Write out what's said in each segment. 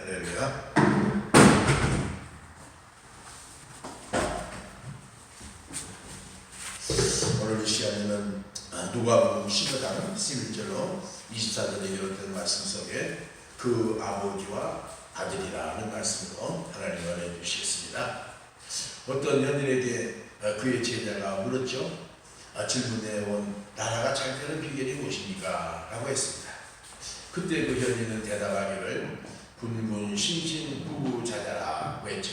할렐루야. 오늘 이 시간에는 누가복음 15장 11절로 24절에 이르는 말씀 속에 그 아버지와 아들이라는 말씀으로 하나님 은혜 주시겠습니다. 어떤 연인에게 그의 제자가 물었죠. 질문해 온 나라가 잘 되는 비결이 무엇입니까? 라고 했습니다. 그때 그 현인은 대답하기를 군군 신신 부부자자라고 했죠.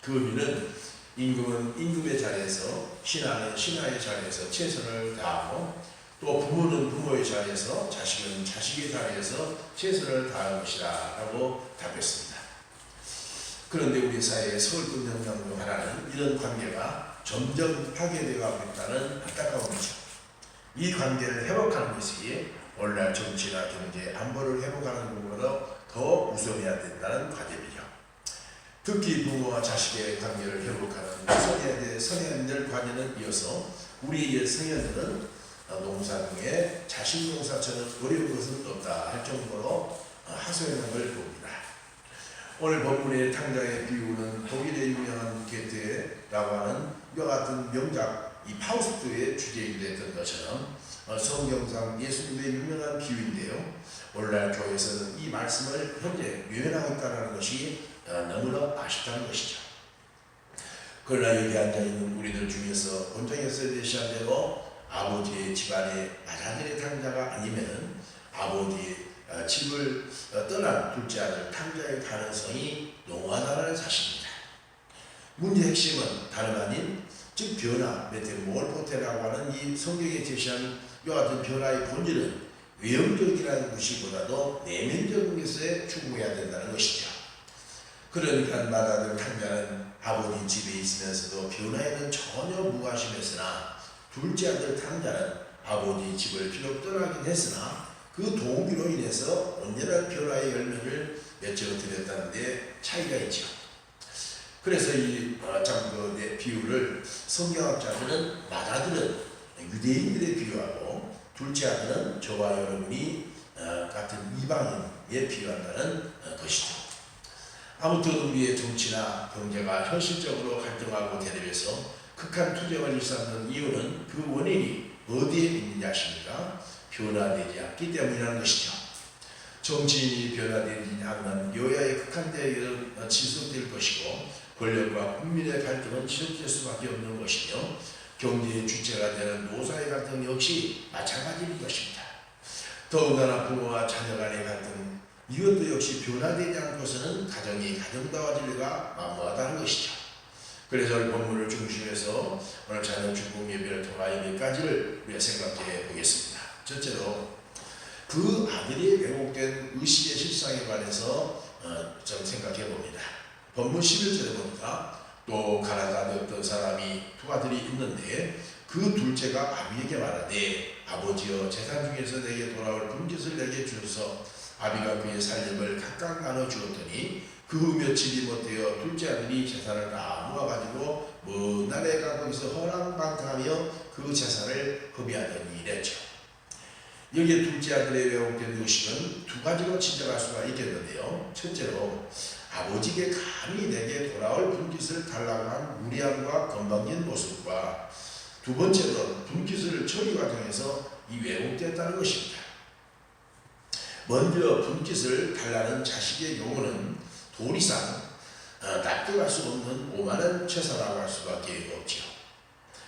그 의미는 임금은 임금의 자리에서, 신하는 신하의 자리에서 최선을 다하고, 또 부모는 부모의 자리에서, 자식은 자식의 자리에서 최선을 다하는 것이다 라고 답했습니다. 그런데 우리 사회의 서글픈 현상 중 하나는 이런 관계가 점점 파괴되어 있다는 안타까움이죠. 이 관계를 회복하는 것이 오늘날 정치나 경제, 안보를 회복하는 것보다 더 우선해야 된다는 과제이죠. 특히 부모와 자식의 관계를 회복하는 성현들 관계는 이어서 우리의 성현들은 농사 중에 자식 농사처럼 어려운 것은 없다 할 정도로 하소연한 걸 봅니다. 오늘 본문의 탕자의 비유는 독일의 유명한 게테라고 하는 이와 같은 명작 이 파우스트의 주제이기도 했던 것처럼 성경상 예수님의 유명한 비유인데요. 오늘날 교회에서는 이 말씀을 현재 유연하고 있다는 것이 너무나 아쉽다는 것이죠. 그러나 여기 앉아있는 우리들 중에서 본장에서 제시한 대로 아버지의 집안의 아들의 탕자가 아니면 아버지의 집을 떠난 둘째 아들 탕자의 가능성이 농후하다는 사실입니다. 문제의 핵심은 다름 아닌 즉 변화, 메테모르포테라고 하는 이 성경에 제시한 이와 같은 변화의 본질은 외형적이라는 것이보다도 내면적인 것에 추구해야 된다는 것이죠. 그러니까 맏아들 탕자는 아버지 집에 있으면서도 변화에는 전혀 무관심했으나 둘째 아들 탕자는 아버지 집을 비록 떠나긴 했으나 그 동기로 인해서 온전한 변화의 열매를 맺어 드렸다는 데 차이가 있죠. 그래서 이 비유를 성경학자들은 맏아들은 유대인들에 비유하고 둘째 아들은 저와 여러분이 같은 이방인에 비유한다는 것이죠. 아무튼 우리의 정치나 경제가 현실적으로 갈등하고 대립해서 극한 투쟁을 일삼는 이유는 그 원인이 어디에 있느냐 하십니까? 변화되지 않기 때문이라는 것이죠. 정치인이 변화되지 않는 여야의 극한 대결은 지속될 것이고 권력과 국민의 갈등은 지속될 수밖에 없는 것이며 경제의 주체가 되는 노사의 갈등 역시 마찬가지일 것입니다. 더군다나 부모와 자녀 간의 갈등 이것도 역시 변화되지 않고서는 가정이 가정다워질 리가 만무하다는 것이죠. 그래서 오늘 본문을 중심해서 오늘 자녀 축복 예배를 통하여 몇 가지를 우리가 생각해 보겠습니다. 첫째로 그 아들이 왜곡된 의식의 실상에 관해서 좀 생각해 봅니다. 본문 11절에 보니까 또 가나다 어떤 사람이 두 아들이 있는데 그 둘째가 아비에게 말하되 아버지여 재산 중에서 내게 돌아올 분깃을 내게 주소서. 아비가 그의 살림을 각각 나눠 주었더니 그 며칠이 못되어 둘째 아들이 재산을 다 모아가지고 먼 나라에 가 거기서 허랑방탕하며 그 재산을 허비하더니 이랬죠. 여기에 둘째 아들의 왜곡된 의식은 두 가지로 지적할 수가 있겠는데요. 첫째로 아버지께 감히 내게 돌아올 분깃을 달라고 한 무리함과 건방진 모습과 두 번째로는 분깃을 처리 과정에서 이 왜곡됐다는 것입니다. 먼저 분깃을 달라는 자식의 경우는 도리상 납득할 수 없는 오만한 처사라고 할 수밖에 없죠.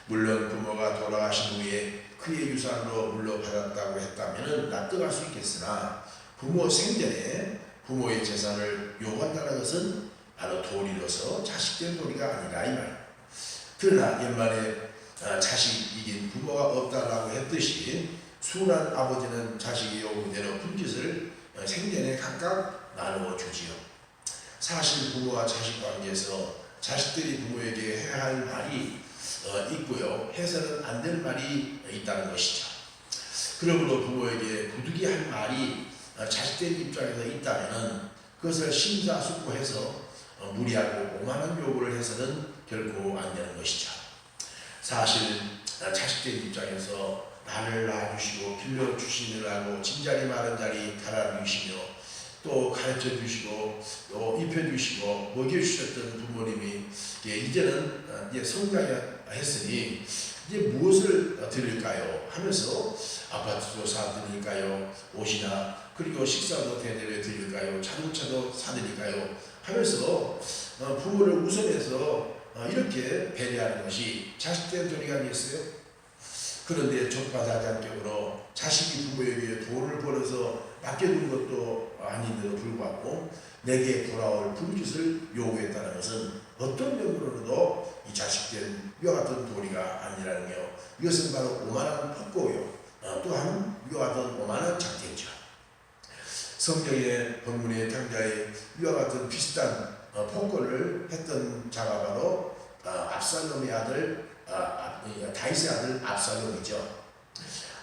물론 부모가 돌아가신 후에 그의 유산으로 물려받았다고 했다면 납득할 수 있겠으나 부모 생전에 부모의 재산을 요구한다는 것은 바로 도리로서 자식된 도리가 아니라 이 말. 그러나 옛말에 자식이긴 부모가 없다라고 했듯이 순한 아버지는 자식의 요구대로 분깃을 생전에 각각 나누어 주지요. 사실 부모와 자식 관계에서 자식들이 부모에게 해야 할 말이 있고요. 해서는 안 될 말이 있다는 것이죠. 그러므로 부모에게 부득이할 말이 자식들 입장에서 있다면 그것을 심사숙고해서 무리하고 오만한 요구를 해서는 결코 안 되는 것이죠. 사실 자식들 입장에서 나를 낳아주시고 길러주시느라고 진자리 마른 자리 갈아주시며 또 가르쳐주시고 또 돕혀주시고 먹여주셨던 부모님이 이제는 이제 성장했으니 이제 무엇을 드릴까요? 하면서 아파트도 사드릴까요? 옷이나 그리고 식사도 대대로 드릴까요? 자동차도 사드릴까요? 하면서 부모를 우선해서 이렇게 배려하는 것이 자식된 도리가 아니겠어요? 그런데 족바다장격으로 자식이 부모에게 돈을 벌어서 맡겨둔 것도 아닌데도 불구하고 내게 돌아올 품짓을 요구했다는 것은 어떤 면으로도 이 자식된 이와 같은 도리가 아니라는 게 이것은 바로 오만한 폭고요. 또한 이와 같은 오만한 작태죠. 성경의 본문의 장자의 이와 같은 비슷한 폭거를 했던 자가 바로 압살롬의 아들 다윗의 아들 압살롬이죠.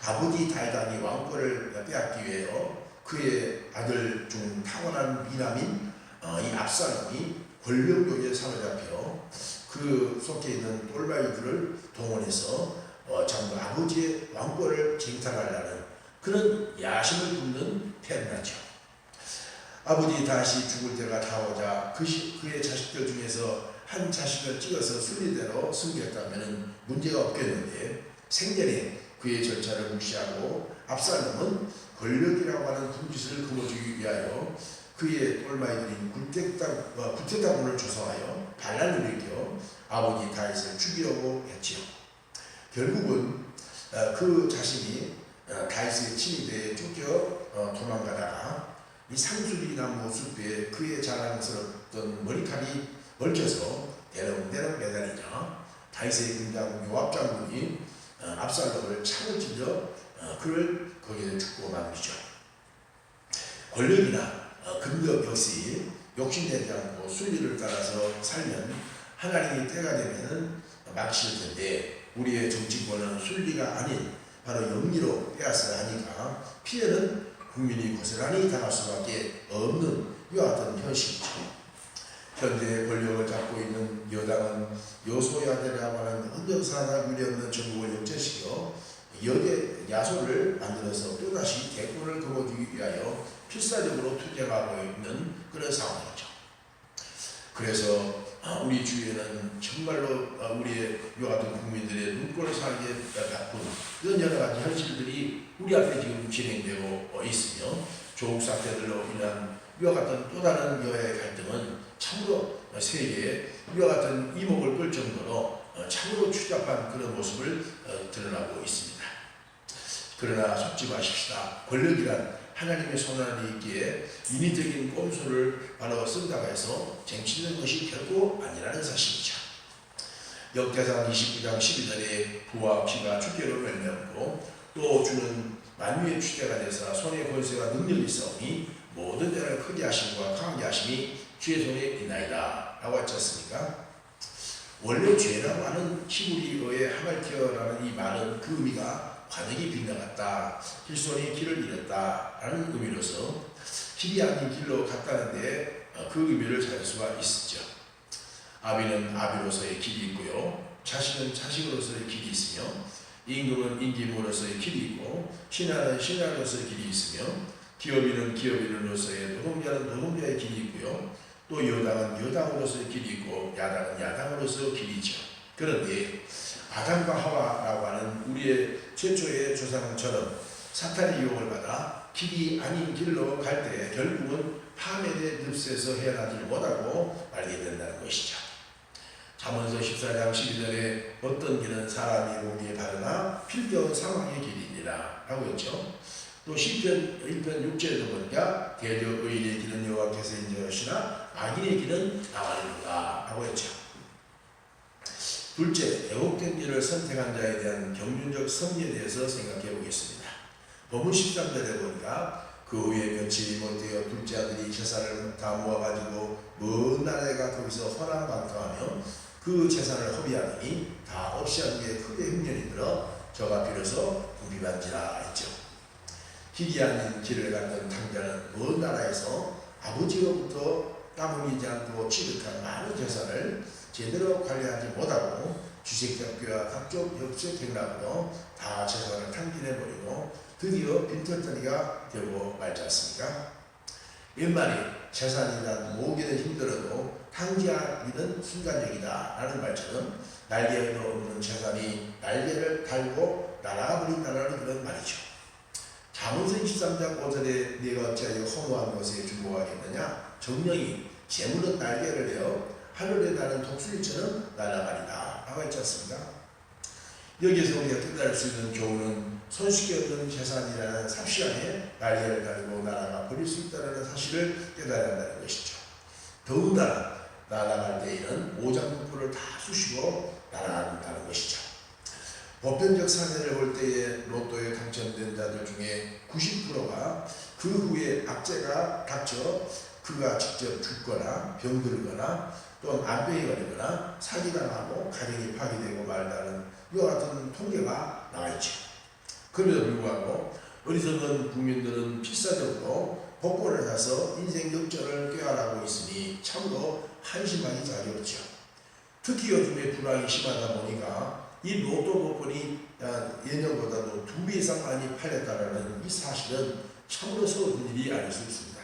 아버지 다윗이 왕권을 빼앗기 위해서 그의 아들 중 탁월한 미남인 이 압살롬이 권력욕에 사로잡혀 그 속해 있는 똘마이들을 동원해서 전부 아버지의 왕권을 쟁탈하려는 그런 야심을 품는 태어나죠. 아버지 다시 죽을 때가 다오자 그의 자식들 중에서 한 자식을 찍어서 순리대로 숨겼다면 문제가 없겠는데 생전에 그의 절차를 무시하고 압살롬은 권력이라고 하는 분깃을 거머쥐기 위하여 그의 똘마이들인 구태다군을 조성하여 반란을 일으켜 아버지 다윗을 죽이려고 했지요. 결국은 그 자신이 다윗의 친위대에 쫓겨 도망가다가 이 상수리 나무 숲에 그의 자랑스럽던 머리칼이 얽혀서 대롱대롱 매달리자 다윗의 군장 요압 장군이 압살롬을 창을 찔러 그를 거기에 죽고 말이죠. 권력이나 근력 역시 욕심내지 않고 순리를 따라서 살면 하나님이 때가 되면은 막실 텐데 우리의 정치권은 순리가 아닌 바로 영리로 빼앗아야 하니까 피해는 국민이 고스란히 당할 수밖에 없는 이와 같은 현실이죠. 현재 권력을 잡고 있는 여당은 여소야대라고 하는 헌정사나 위례없는 정국을 역전시켜 야소를 만들어서 또다시 대권을 거머쥐기 위하여 필사적으로 투쟁하고 있는 그런 상황이죠. 그래서 우리 주위에는 정말로 우리의 이와 같은 국민들의 눈꼴을 살게 바쁜 이런 여러 가지 현실들이 우리 앞에 지금 진행되고 있으며 조국 사태들로 인한 이와 같은 또 다른 여야의 갈등은 참으로 세계에 이와 같은 이목을 끌 정도로 참으로 추잡한 그런 모습을 드러나고 있습니다. 그러나 속지 마십시다. 권력이란 하나님의 손안에 있기에 인위적인 꼼수를 바로 쓴다고 해서 쟁취되는 것이 결코 아니라는 사실이죠. 역대상 29장 12절에 부와 피가 주께로 멸명하고 또 주는 만유의 주대가 되사 손의 권세와 능력이 있사오니 모든 자를 크게 하심과 강하게 하심이 주의 손에 있나이다 라고 하지 않습니까? 원래 죄라고 하는 히브리어의 하말티어라는 이 말은 그 의미가 관역이 빗나갔다, 길손이 길을 잃었다 라는 의미로서 길이 아닌 길로 갔다는데 그 의미를 찾을 수가 있었죠. 아비는 아비로서의 길이 있고요, 자식은 자식으로서의 길이 있으며 임금은 임금으로서의 길이 있고 신하는 신하로서의 길이 있으며 기업인은 기업인으로서의 노동자는 노동자의 길이 있고요, 또 여당은 여당으로서의 길이 있고 야당은 야당으로서의 길이죠. 그런데 아담과 하와라고 하는 우리의 최초의 조상처럼 사탄의 유혹을 받아 길이 아닌 길로 갈 때 결국은 파멸의 늪에서 헤어나지 못하고 말게 된다는 것이죠. 잠언서 14장 12절에 어떤 길은 사람이 보기에 바르나 필경은 사망의 길이니라 라고 했죠. 또 시편 1편 6절에도 보니까 대저 의인의 길은 여호와께서 인정하시나 악인의 길은 나가리로다 라고 했죠. 둘째, 애곡된 길을 선택한 자에 대한 경륜적 섭리에 대해서 생각해 보겠습니다. 본문 13절에 보니까 그 후에 며칠이 못되어 둘째 아들이 재산을 다 모아가지고 먼 나라에 가 거기서 허랑방탕하며 그 재산을 허비하니 다 없이 한 후에 크게 흉년이 들어 저가 비로소 궁핍한지라 했죠. 길이 아닌 길을 갔던 탕자는 먼 나라에서 아버지로부터 땀 흘리지 않고 취득한 많은 재산을 제대로 관리하지 못하고 주식잡기와 각종 역세 경락으로 다 재산을 탕진해버리고 드디어 빈털터리가 되고 말지 않습니까? 옛말에 재산이란 모으기는 힘들어도 탕지하기는 순간적이다 라는 말처럼 날개가 없는 재산이 날개를 달고 날아버린다는 그런 말이죠. 잠언서 23장 5절에 네가 어찌하여 허무한 것에 주목하겠느냐. 정령이 재물은 날개를 내어 하늘에 나는 독수리처럼 날아가리다 라고 했지 않습니까? 여기에서 우리가 깨달을 수 있는 교훈은 손쉽게 얻는 재산이라는 삽시 안에 날개를 달고 날아가 버릴 수 있다는 사실을 깨달아야 한다는 것이죠. 더군다나 날아갈 때에는 오장육부를 다 쑤시고 날아간다는 것이죠. 보편적 사례를 볼 때에 로또에 당첨된 자들 중에 90%가 그 후에 악재가 닥쳐 그가 직접 죽거나 병들거나 또는 안병이 걸리거나 사기당하고 가정이 파괴되고 말다는 이와 같은 통계가 나와있죠. 그럼에도 불구하고 어리석은 국민들은 필사적으로 복권을 사서 인생 역전을 꾀하라고 있으니 참으로 한심하기 자기없죠. 특히 요즘에 불황이 심하다 보니까 이 로또 복권이 예년보다도 2배 이상 많이 팔렸다는 이 사실은 참으로 서운 일이 아닐 수 있습니다.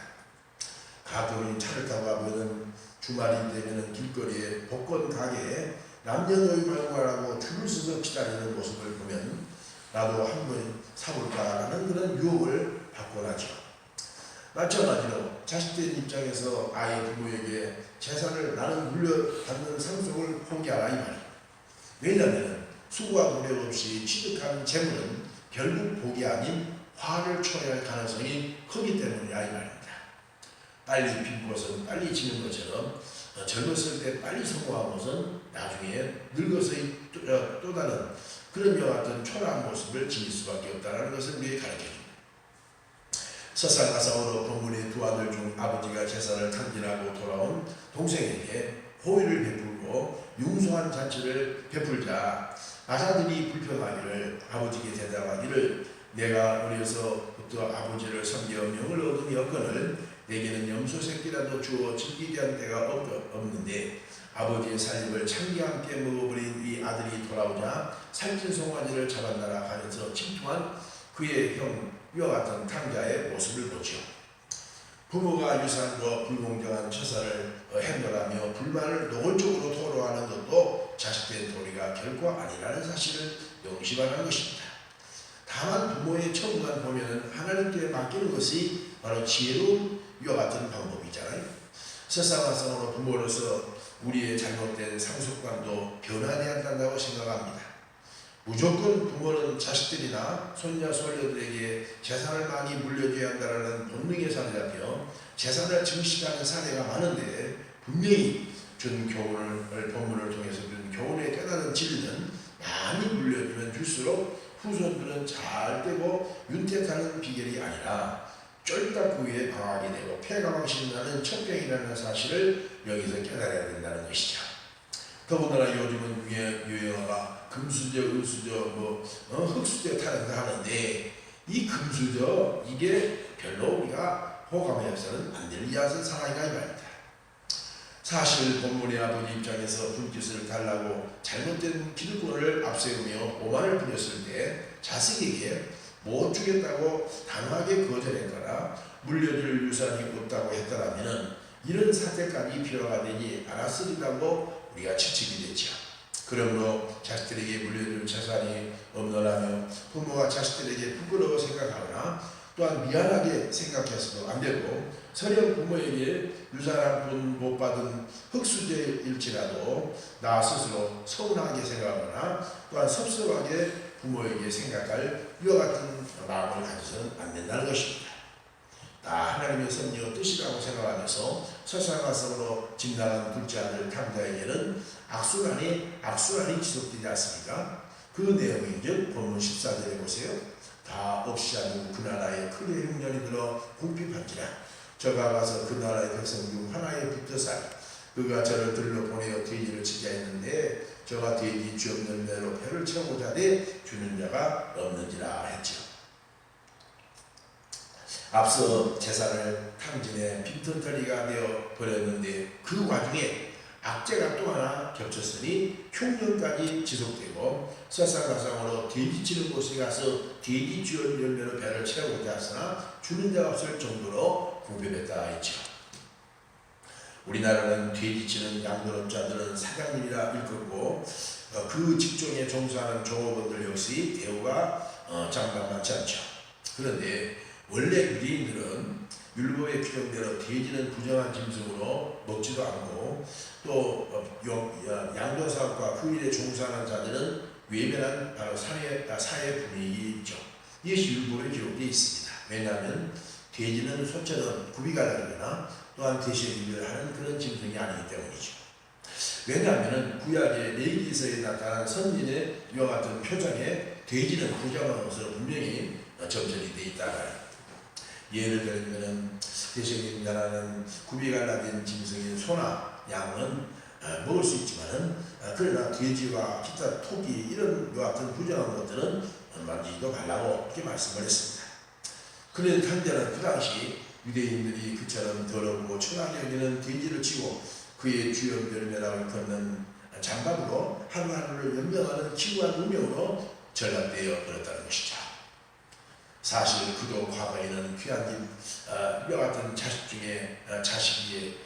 가끔은 차를 타고 가면은 주말이 되면 길거리에 복권 가게에 남녀노소 발굴하라고 줄을 서서 기다리는 모습을 보면 나도 한번 사볼까라는 그런 유혹을 받곤 하죠. 마찬가지로 자식된 입장에서 아이 부모에게 재산을 나는 물려받는 상속을 포기하라 이 말이에요. 왜냐하면 수고와 노력 없이 취득한 재물은 결국 복이 아닌 화를 초래할 가능성이 크기 때문이야 이 말입니다. 빨리 빈 것은 빨리 지는 것처럼 젊었을 때 빨리 성공한 것은 나중에 늙어서의 또 다른 그런 것 같은 초라한 모습을 지닐 수밖에 없다는 것을 우리에게 가르쳐줍니다. 설상가상으로 본문의 두 아들 중 아버지가 재산을 탕진하고 돌아온 동생에게 호의를 베풀고 융소한 잔치를 베풀자 아사들이 불평하기를 아버지께 대답하기를 내가 어려서부터 아버지를 섬겨 명을 얻은 여건을 내게는 염소 새끼라도 주어 즐기게 한 때가 없는데 아버지의 살림을 창기와 함께 먹어버린 이 아들이 돌아오자 살찐 송아지를 잡았나라 하면서 침통한 그의 형 이와 같은 탕자의 모습을 보죠. 부모가 유산과 불공정한 처사를 행렬하며 불만을 노골적으로 토로하는 것도 자식된 도리가 결코 아니라는 사실을 명심하는 것입니다. 다만 부모의 처우만 보면 하나님께 맡기는 것이 바로 지혜로운 이와 같은 방법이잖아요. 설상가상으로 부모로서 우리의 잘못된 상속관도 변화해야 한다고 생각합니다. 무조건 부모는 자식들이나 손자 손녀들에게 재산을 많이 물려줘야 한다는 본능에 사로잡혀 재산을 증식하는 사례가 많은데 분명히 준 교훈을 본문을 통해서 준 교훈의 깨달은 진리는 많이 물려주면 줄수록 후손들은 잘 되고 윤택하는 비결이 아니라 쫄딱 그 위에 방황이 되고 폐가망신이 나는 첩병이라는 사실을 여기서 깨달아야 된다는 것이죠. 더군다나 요즘은 유행어가 금수저, 은수저, 흑수저 타는다 하는데 이 금수저 이게 별로 우리가 호감해서는 안 될 이야기는 상황이가 이 말입니다. 사실 본문의 아버지 입장에서 불깃을 달라고 잘못된 기득권을 앞세우며 오만을 부렸을 때 자식에게 못 주겠다고 단호하게 거절했거나 물려줄 유산이 없다고 했더라면 이런 사태까지 필요가 되지 않았으리라고 우리가 추측이 됐죠. 그러므로 자식들에게 물려줄 재산이 없노라며 부모가 자식들에게 부끄러워 생각하거나 또한 미안하게 생각해서도 안 되고 설령 부모에게 유산 한 푼 못 받은 흙수저일지라도 나 스스로 서운하게 생각하거나 또한 섭섭하게 부모에게 생각할 이와 같은 마음을 가져서는 안 된다는 것입니다. 다 하나님의 섭리와 뜻이라고 생각하면서 설상가상으로 집 나간 둘째 아들 탕자에게는 악순환이 지속되지 않습니까? 그 내용이 즉 본문 14절에 보세요. 다 없이 하고 그 나라에 크게 흉년이 들어 궁핍한지라 저가 가서 그 나라의 백성 중 하나에 붙어서 그가 저를 들러 보내어 돼지를 치자 했는데 저가 돼지 쥐 없는 대로 배를 채우고자 돼 주는 자가 없는지라 했죠. 앞서 재산을 탕진해 빈털터리가 되어 버렸는데 그 와중에 악재가 또 하나 겹쳤으니 흉년까지 지속되고 설상가상으로 돼지 치는 곳에 가서 돼지 쥐 열매로 배를 채우고자 하으나 주는 자가 없을 정도로 궁핍했다 했죠. 우리나라는 돼지치는 양도업자들은 사장님이라 일컫고 그 직종에 종사하는 종업원들 역시 대우가 장담하지 않죠. 그런데 원래 유대인들은 율법의 규정대로 돼지는 부정한 짐승으로 먹지도 않고 또 양도사업과 그 일에 종사하는 자들은 외면한 바로 사회 분위기죠. 이것이 율법에 기록되어 있습니다. 왜냐하면 돼지는 소처럼 굽이 갈라지거나 또한 대신 일을 하는 그런 짐승이 아니기 때문이죠. 왜냐하면 구약의 레위기서에 나타난 선진의 이와 같은 표정에 돼지는 부정한 것으로 분명히 점철이 되어 있다. 예를 들면 대신인자라는 굽이 갈라진 짐승인 소나 양은 먹을 수 있지만은 그러나 돼지와 기타 토끼 이런 것 같은 부정한 것들은 만지지도 말라고 이렇게 말씀을 했습니다. 그런 탕자는 그 당시 유대인들이 그처럼 더럽고 천하게 여기는 돼지를 치고 그의 주연별매라고 일컫는 장갑으로 하루하루를 연명하는 기구한 운명으로 전락되어 버렸다는 것이죠. 사실 그도 과거에는 귀한 이와 같은 자식 중에 자식이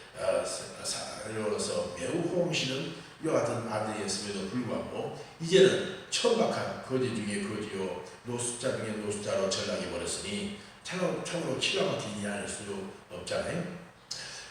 사로서 매우 호응시는 이와 같은 아들이었음에도 불구하고 이제는 천박한 거지 중에 거지요 노숙자 중에 노숙자로 전락해버렸으니 참으로 기가 막힌 일이 아닐 수 없잖아요.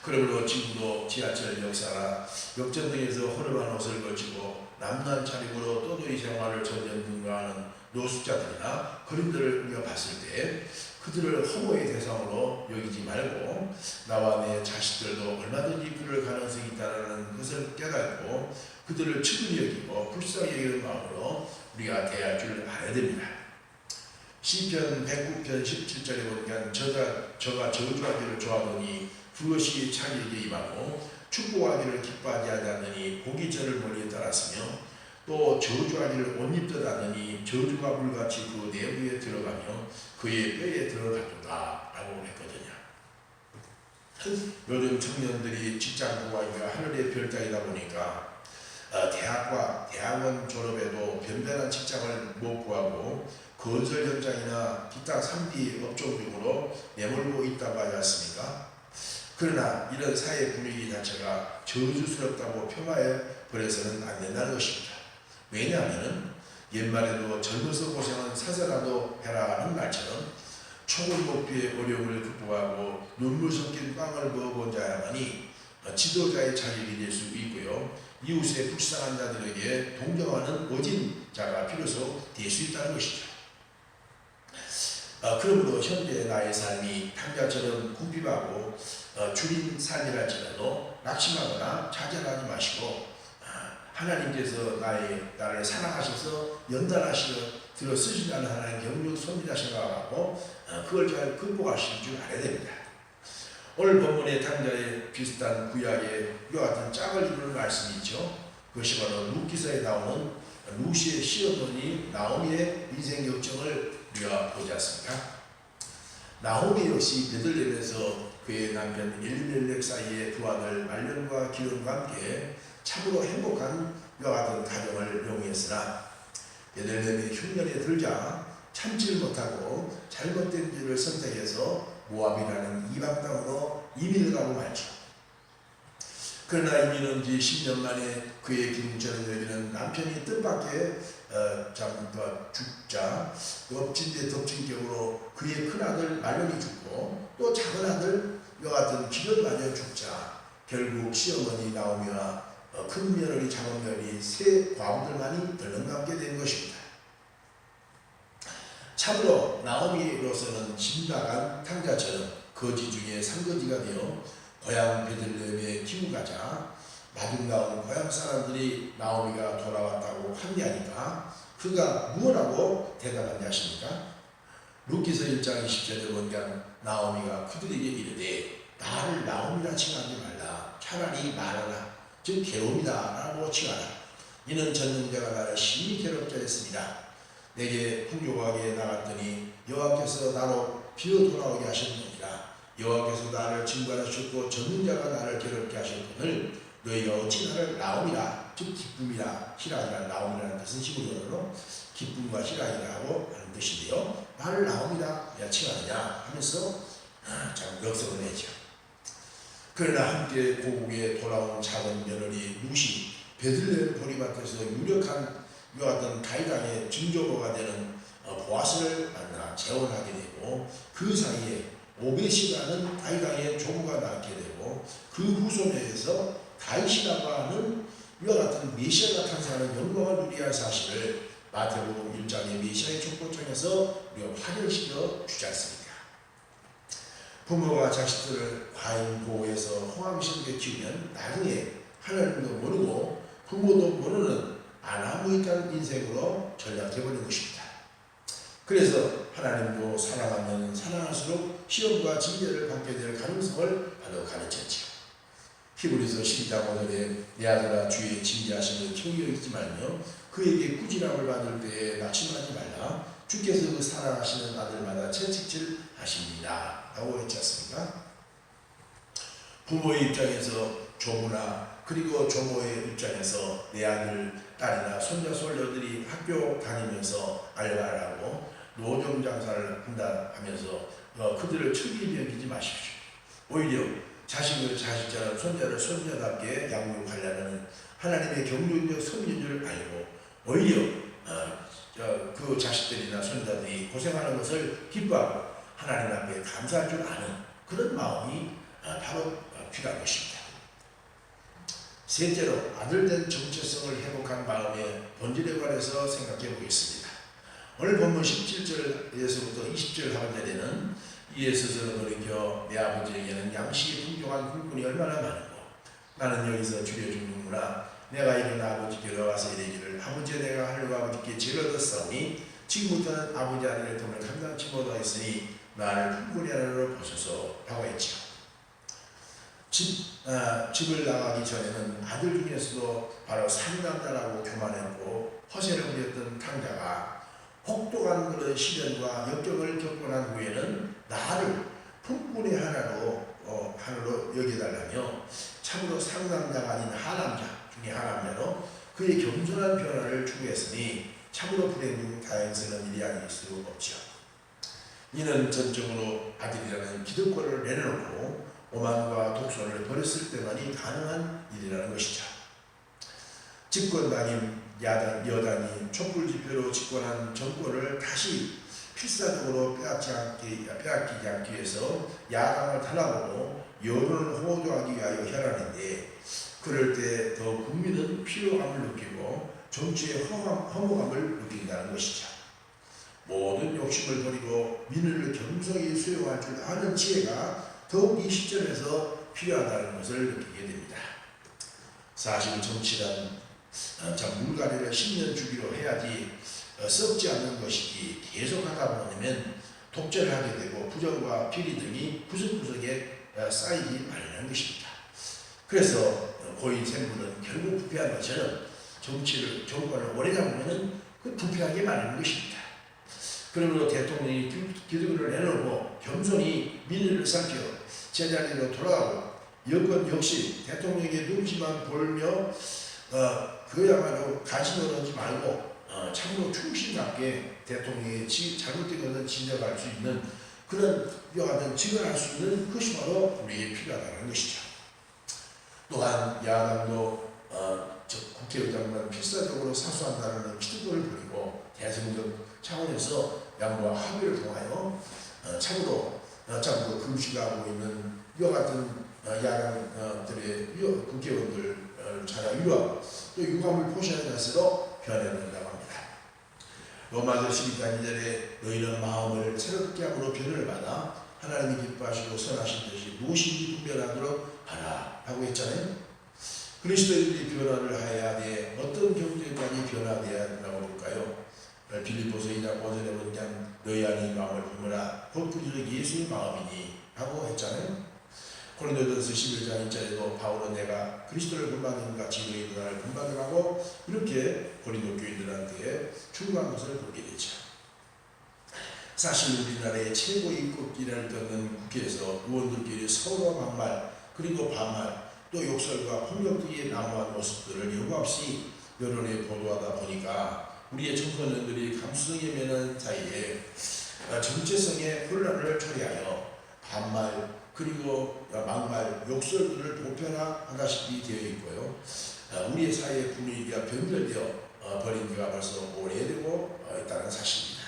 그러므로 지금도 지하철 역사나 역전 등에서 허름한 옷을 걸치고 남난 차림으로 떠도이 생활을 전전긍긍하는 노숙자들이나 그림들을 우리가 봤을 때 그들을 허무의 대상으로 여기지 말고 나와 내 자식들도 얼마든지 그럴 가능성이 있다는 것을 깨닫고 그들을 측은히 여기고 불쌍히 여기는 마음으로 우리가 대할 줄 알아야 됩니다. 시편 109편 17절에 보니까 저가 저주하기를 좋아하더니 그것이 자기에게 임하고 축복하기를 기뻐하지 않느니 복이 저를 멀리 따랐으며 또 저주하기를 못 입듯 하느니 저주가 불같이 그 내부에 들어가며 그의 뼈에 들어가도다 라고 했거든요. 요즘 청년들이 직장 구하기가 하늘의 별따기다 보니까 대학과 대학원 졸업에도 변변한 직장을 못 구하고 건설 현장이나 기타 3D 업종 등으로 내몰고 있다고 하지 않습니까? 그러나 이런 사회 분위기 자체가 저주스럽다고 폄하해 버려서는 안 된다는 것입니다. 왜냐하면 옛말에도 젊어서 고생은 사서라도 해라 하는 말처럼 초급 목표의 어려움을 극복하고 눈물 섞인 빵을 먹어본 자야만이 지도자의 자격이 될 수 있고요. 이웃의 불쌍한 자들에게 동정하는 어진 자가 비로소 될 수 있다는 것이죠. 그러므로 현재 나의 삶이 탕자처럼 궁핍하고 줄인 삶이랄지라도 낙심하거나 좌절하지 마시고 하나님께서 나를 사랑하셔서 연단하시어 들어 쓰시다는 하나님 경륜 섭니다 생각하고 그걸 잘 극복하실 줄 알아야 됩니다. 오늘 본문의 탕자에 비슷한 구약의 이와 같은 짝을 이루는 말씀이 있죠. 그것이 바로 룻기서에 나오는 루시의 시어머니 나오미의 인생 역정을 우리가 보지 않습니까? 나오미 역시 베들레헴에서 그의 남편 엘리멜렉 사이의 두 아들 말년과 기름과 함께 참으로 행복한 이와 같은 가정을 용이했으나 베들레헴의 흉년에 들자 참지를 못하고 잘못된 길을 선택해서 모압이라는 이방 땅으로 이민을 가고 말죠. 그러나 이민은 지 10년 만에 그의 기둥처럼 여기는 남편이 뜻밖의 죽자 엎친 데 덮친 격으로 그의 큰아들 말년이 죽고 또 작은 아들 이와 같은 기련마저 죽자 결국 시어머니 나오미와 큰 며느리 작은 며느리 세 과부들만이 덜렁감게 된 것입니다. 참으로 나오미로서는 심각한 탕자처럼 거지 중에 산거지가 되어 고향 베들레헴에 기우가자 마중나온 고향 사람들이 나오미가 돌아왔다고 환대하니까 그가 무엇라고 대답하냐 하십니까? 룻기서 1장 20절에 보니까 나오미가 그들에게 이르되 나를 나오미라 칭하지 말라 차라리 말하라 즉 괴로움이다 라고 칭하라. 이는 전능자가 나를 심히 괴롭게 했습니다. 내게 풍족하게 나갔더니 여호와께서 나로 비어 돌아오게 하셨느니라. 여호와께서 나를 징벌하셨고 전능자가 나를 괴롭게 하셨거늘 너희가 어찌 나를 나오미라 즉 기쁨이라 희락이라 나오미라는 뜻은 히브리어로 기쁨과 희락이라고 하는 뜻인데요. 나를 나오미라 칭하느냐 하면서 참 역설을 내죠. 그러나 함께 고국에 돌아온 작은 며느리 룻이 베들레헴 보리밭에서 유력한 이와 같은 다윗왕의 증조모가 되는 보아스를 만나 재혼하게 되고, 그 사이에 오벳이라는 다윗왕의 조부가 낳게 되고, 그 후손에서 다윗이라고 하는 이와 같은 메시아가 탄생하는 영광을 누리게 할 사실을 마태복음 1장의 메시아의 촉구청에서 우리가 확인시켜 주지 않습니까? 부모가 자식들을 과잉 보호해서 호황스럽게 키우면 나중에 하나님도 모르고 부모도 모르는 아나무인한 인생으로 전락해버리는 것입니다. 그래서 하나님도 사랑하면 사랑할수록 시험과 징계를 받게 될 가능성을 바로 가르쳤지요. 히브리서 12장 5절에 내 아들아 주의 징계하심을 경히 여기지 말며 그에게 꾸지람을 받을 때에 낙심하지 말라. 주께서 그 사랑하시는 아들마다 채찍질 하십니다 라고 했지 않습니까? 부모의 입장에서 조부나 그리고 조모의 입장에서 내 아들, 딸이나 손자, 손녀들이 학교 다니면서 알바를 하고 노점 장사를 한다 하면서 그들을 측이 여기지 마십시오. 오히려 자식을 자식처럼 손자를 손자답게 양육하려는 하나님의 경륜적 섭리인 줄 알고 오히려 그 자식들이나 손자들이 고생하는 것을 기뻐하고 하나님 앞에 감사할 줄 아는 그런 마음이 바로 필요한 것입니다. 셋째로 아들된 정체성을 회복한 마음의 본질에 관해서 생각해 보겠습니다. 오늘 본문 17절에서부터 20절 하반절에는 이에 스스로 돌이켜 내 아버지에게는 양식이 풍족한 굴꾼이 얼마나 많은고 나는 여기서 줄여 죽는구나. 내가 일어나 아버지께로 와서 이르기를 아버지 내가 하늘과 아버지께 죄를 얻었사오니 지금부터는 아버지 아들의 돈을 감당치 못하였으니 나를 굴꾼이 하나로 보소서 라고 했죠. 집을 나가기 전에는 아들 중에서도 바로 상남자라고 교만했고 허세를 부렸던 탕자가 혹독한 그런 시련과 역경을 겪고 난 후에는 나를 품꾼의 하나로 여겨달라며 참으로 상남자가 아닌 하남자 중에 하남자로 그의 겸손한 변화를 추구했으니 참으로 불행 다행스러운 일이 아닐 수 없죠. 이는 전적으로 아들이라는 기득권을 내려놓고 오만과 독선을 버렸을 때만이 가능한 일이라는 것이죠. 집권당인 여당이 촛불집회로 집권한 정권을 다시 필사적으로 빼앗기지 않기 위해서 야당을 탄압하고 여론을 호도하기 위하여 혈안인데, 그럴 때 더 국민은 피로감을 느끼고 정치의 허무감을 느낀다는 것이죠. 모든 욕심을 버리고 민의를 겸손히 수용할 줄 아는 지혜가 더욱 이 시점에서 필요하다는 것을 느끼게 됩니다. 사실 정치란 물갈이를 10년 주기로 해야지 썩지 않는 것이기 계속 하다 보면 독재를 하게 되고 부정과 비리 등이 구석구석에 쌓이기 마련한 것입니다. 그래서 고인 생부는 결국 부패한 것처럼 정권을 오래 잡으면 그 부패하게 마련한 것입니다. 그러므로 대통령이 기득권을 내놓고 겸손히 민의를 살펴 제자리로 돌아가고 여권 역시 대통령에게 눈치만 보며 그야말로 간신을 하지 말고 참으로 충실하게 대통령이 잘못된 것을 지적할 수 있는 그런 여하튼 직언할 수 있는 것이 바로 우리에게 필요하다는 것이죠. 또한 야당도 국회의장만 필사적으로 사수한다는 기득권을 버리고 대승적 차원에서 양보와 합의를 통하여 참으로 금식하고 있는 이와 같은 야당들의 국회의원들 자라 위로하고 또 유감을 표시하는 자세로 변해낸다고 합니다. 로마서 12장 2절에 너희는 마음을 새롭게 함으로 변화를 받아 하나님이 기뻐하시고 선하신 뜻이 무엇인지 분별하도록 하라 라고 했잖아요. 그리스도인들이 변화를 해야 돼. 어떤 경제관이 변화되어야 된다고 볼까요? 빌립보서 2장 5절에 보면 너희 안에 마음을 품으라 곧 그리스도 예수의 마음이니 라고 했잖아요. 고린도전서 11장 1절에도 바울은 내가 그리스도를 본받는 같이 너희 나를 본받으라고 이렇게 고린도 교인들한테 충고한 것을 보게 되죠. 사실 우리나라의 최고의 인권기를 뜯는 국회에서 의원들끼리 서로 막말 그리고 반말 또 욕설과 폭력 등의 난무한 모습들을 여과 없이 여론에 보도하다 보니까 우리의 정권원들이 감수성에 매는 사이에 정체성의 혼란을 초래하여 반말 그리고 막말, 욕설들을 보편화하다시피 되어 있고요. 우리의 사회의 분위기가 변절되어 버린 지가 벌써 오래되고 있다는 사실입니다.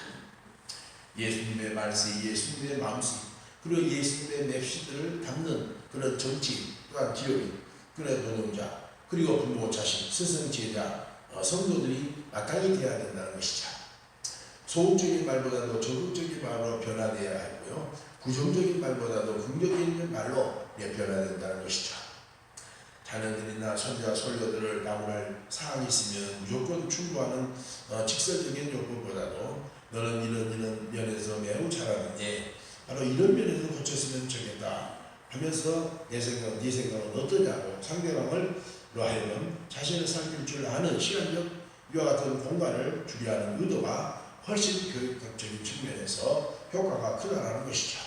예수님의 말씀, 예수님의 마음씨, 그리고 예수님의 맵시들을 담는 그런 정치, 또한 기업인, 그런 노동자, 그리고 부모, 자식, 스승, 제자, 성도들이 마땅히 되어야 된다는 것이죠. 소극적인 말보다도 적극적인 말로 변화되어야 하고요. 부정적인 말보다도 긍정적인 말로 변화된다는 것이죠. 자녀들이나 손자, 손녀들을 나무랄 사항이 있으면 무조건 충고하는 직설적인 요구보다도 너는 이런 면에서 매우 잘하는데 바로 이런 면에서 고쳤으면 좋겠다 하면서 네 생각은 어떠냐고 상대방을 하여금 자신을 살필 줄 아는 시간적 이와 같은 공간을 주려 하는 의도가 훨씬 교육적인 측면에서 효과가 크다라는 것이죠.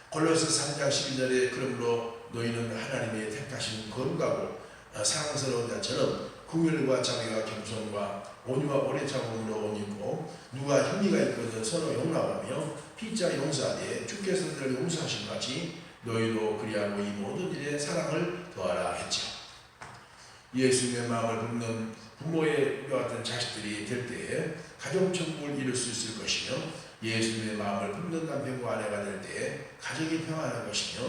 골로새 3장 12절에 그러므로 너희는 하나님의 택하신 거룩하고 사랑스러운 자처럼 긍휼과 자비와 겸손과 온유와 오래 참음으로 옷 입고 누가 혐의가 있거든 서로 용납하며 피자 용서하되 주께서 너희를 용서하신 같이 너희도 그리하고 이 모든 일에 사랑을 더하라 했죠. 예수님의 마음을 품는 부모의 같은 자식들이 될 때에 가정천국을 이룰 수 있을 것이며 예수님의 마음을 품는 남편과 아내가 될 때에 가정이 평안할 것이며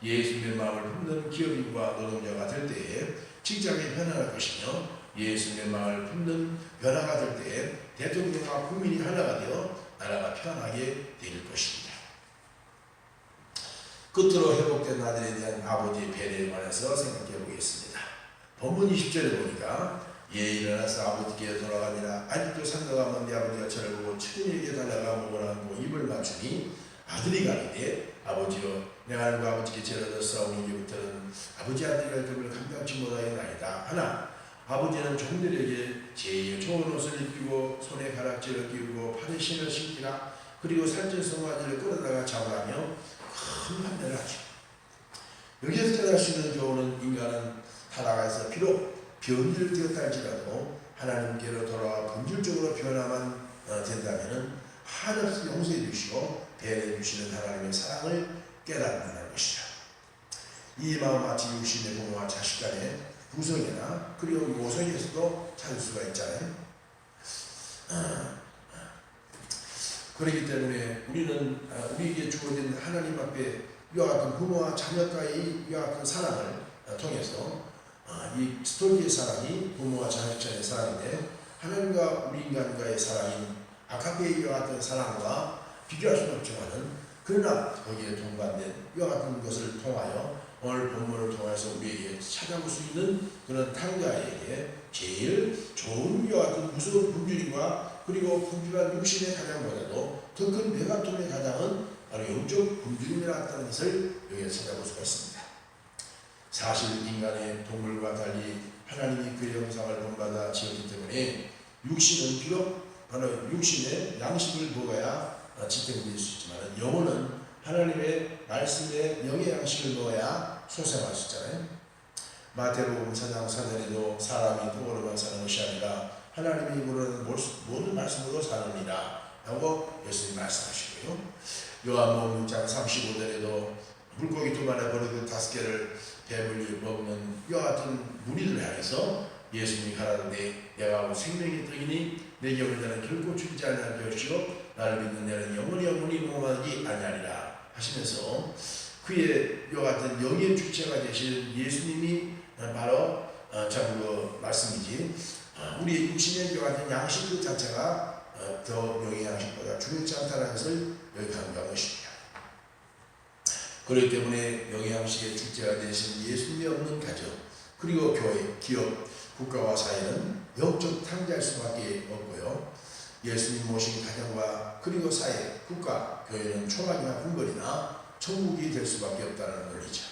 예수님의 마음을 품는 기업인과 노동자가 될 때에 직장이 편안할 것이며 예수님의 마음을 품는 변화가 될 때에 대통령과 국민이 하나가 되어 나라가 편하게 될 것입니다. 끝으로 회복된 아들에 대한 아버지의 배려에 관해서 생각해 보겠습니다. 본문 20절에 보니까 일어나서 아버지께 돌아가니라. 아직도 산다가면 내 아버지가 저를 보고 친구에게 달려가 목을 안고 입을 맞추니 아들이 가리되 아버지여 내가 하나님과 아버지께 죄를 싸우니 이제부터는 아버지 아들이 갈 것을 감당치 못하겠나이다 하나 아버지는 종들에게 제일 좋은 옷을 입히고 손에 가락지를 끼우고 팔에 신을 신기라 그리고 살찐 송아지를 끌어다가 잡으라며 큰 판단을 하죠. 여기에서 깨달을 수 있는 교훈은 인간은 타락해서 비록 변질을 되었다 할지라도 하나님께로 돌아와 본질적으로 변화만 된다면 한없이 용서해 주시고 배려해 주시는 하나님의 사랑을 깨닫는다는 것이죠. 이 마음 마치 육신의 부모와 자식 간의 구성이나 그리고 모성에서도 찾을 수가 있잖아요. 그렇기 때문에 우리는 우리에게 주어진 하나님 앞에 이와 같은 부모와 자녀과의 이와 같은 사랑을 통해서 이 스토리의 사랑이 부모와 자식간의 사랑인데 하나님과 우리 인간과의 사랑인 아카페이와 같은 사랑과 비교할 수는 없지만은 그러나 거기에 동반된 이와 같은 것을 통하여 오늘 본문을 통해서 우리에게 찾아볼 수 있는 그런 탕자에게 제일 좋은 이와 같은 무서운 굶주림과 그리고 굶주린 육신의 가장보다도 더 큰 메가톤의 가장은 바로 영적 굶주림이라는 것을 여기에 찾아볼 수가 있습니다. 사실 인간의 동물과 달리 하나님이 그의 형상을 본받아 지었기 때문에 육신은 비록 바로 육신의 양식을 먹어야 지탱될 수 있지만 영혼은 하나님의 말씀에 영의 양식을 먹어야 소생할 수 있잖아요. 마태복음 4장 4절에도 사람이 떡으로만 사는 것이 아니라 하나님의 입으로는 모든 말씀으로 사느니라 라고 예수님이 말씀하시고요. 요한복음 6장 35절에도 물고기 2마리 버리고 5개를 배불리 먹는 이와 같은 무리들을 향해서 예수님이 가라사대 내가 생명의 떡이니 내 영을 자는 결코 죽지 아니할 것이요 나를 믿는 자는 영원히 멸망하지 아니하리라 하시면서 그의 이와 같은 영의 주체가 되신 예수님이 바로 그 말씀이지 우리의 육신의 이와 같은 양식 그 자체가 더 영의 양식보다 중요치 않다는 것을 여기 강조한 것입니다. 그렇기 때문에 영의 양식의 주체가 되신 예수님이 없는 가정 그리고 교회, 기업, 국가와 사회는 영적 탕자일 수밖에 없고요. 예수님 모신 가정과 그리고 사회, 국가, 교회는 초막이나 궁궐이나 천국이 될 수밖에 없다는 논리죠.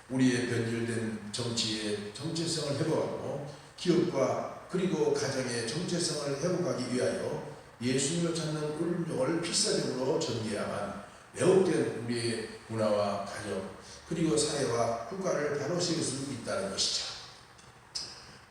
우리의 변질된 정치의 정체성을 회복하고 기업과 그리고 가정의 정체성을 회복하기 위하여 예수님을 찾는 운동을 필사적으로 전개해야만 왜곡된 우리의 문화와 가정 그리고 사회와 국가를 바로 세울 수 있다는 것이죠.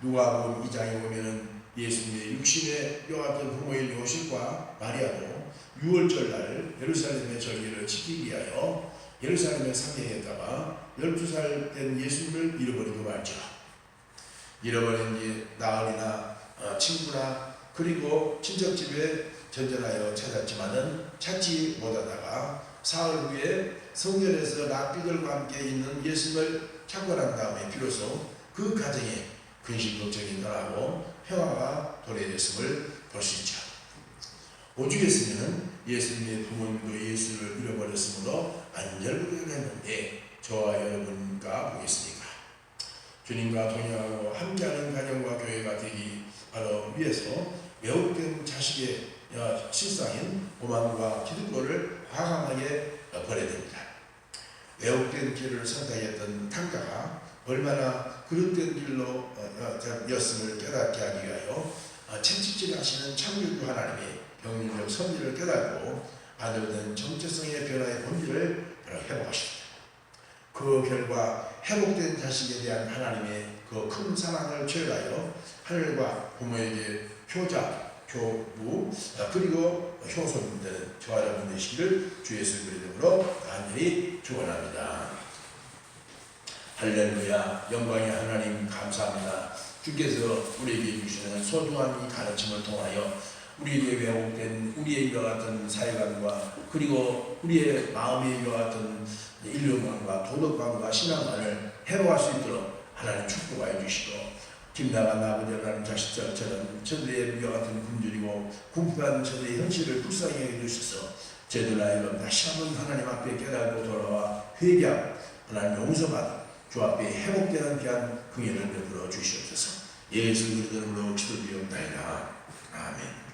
누가복음 2장에 보면은 예수님의 육신의 이와 같은 부모인 요셉과 마리아도 6월절 날 예루살렘의 절기를 지키기 위하여 예루살렘에 상행했다가 12살 된 예수님을 잃어버리고 말죠. 잃어버린 뒤 나흘이나 친구나 그리고 친척집에 전전하여 찾았지만은 찾지 못하다가 사흘 후에 성전에서 랍비들과 함께 있는 예수님을 찾고 난 다음에 비로소 그 가정에 근심 걱정이 떠나고 평화가 도래됐음을 볼 수 있죠. 오죽했으면 예수님의 부모님도 예수를 잃어버렸으므로 안절부절했는데 저와 여러분과 보겠습니까? 주님과 동행하고 함께하는 가정과 교회가 되기 바로 위해서 매혹된 자식의 실상인 오만과 기득권을 과감하게 버려야 됩니다. 매혹된 길을 선택했던 탕자가 얼마나 그릇된 길로 였음을 깨닫게 하기 위하여 채찍질하시는 창조주 하나님의 병리적 섭리를 깨닫고 아들된 정체성의 변화의 본질을 회복하십니다. 그 결과 회복된 자식에 대한 하나님의 그 큰 사랑을 체험하여 하늘과 부모에게 효자, 교부 그리고 효손 되는 저와 여러분 되시기를 주 예수의 이름으로 간절히 축원합니다. 할렐루야. 영광의 하나님 감사합니다. 주께서 우리에게 주시는 소중한 이 가르침을 통하여 우리에게 왜곡된 우리의 이와 같은 사회관과 그리고 우리의 마음의 이와 같은 인륜관과 도덕관과 신앙관을 회복할 수 있도록 하나님 축복하여 주시고 김나간 아버지 하나님 자식들처럼 저들의 이와 같은 굶주리고 궁핍한 저들의 현실을 불쌍히 해주셔서 저들 아이가 다시 한번 하나님 앞에 깨달고 돌아와 회개하고 하나님 용서받아 주 앞에 회복되는 귀한 긍휼을 베풀어 주시옵소서. 예수 그리스도 이름으로 기도드리옵나이다. 아멘.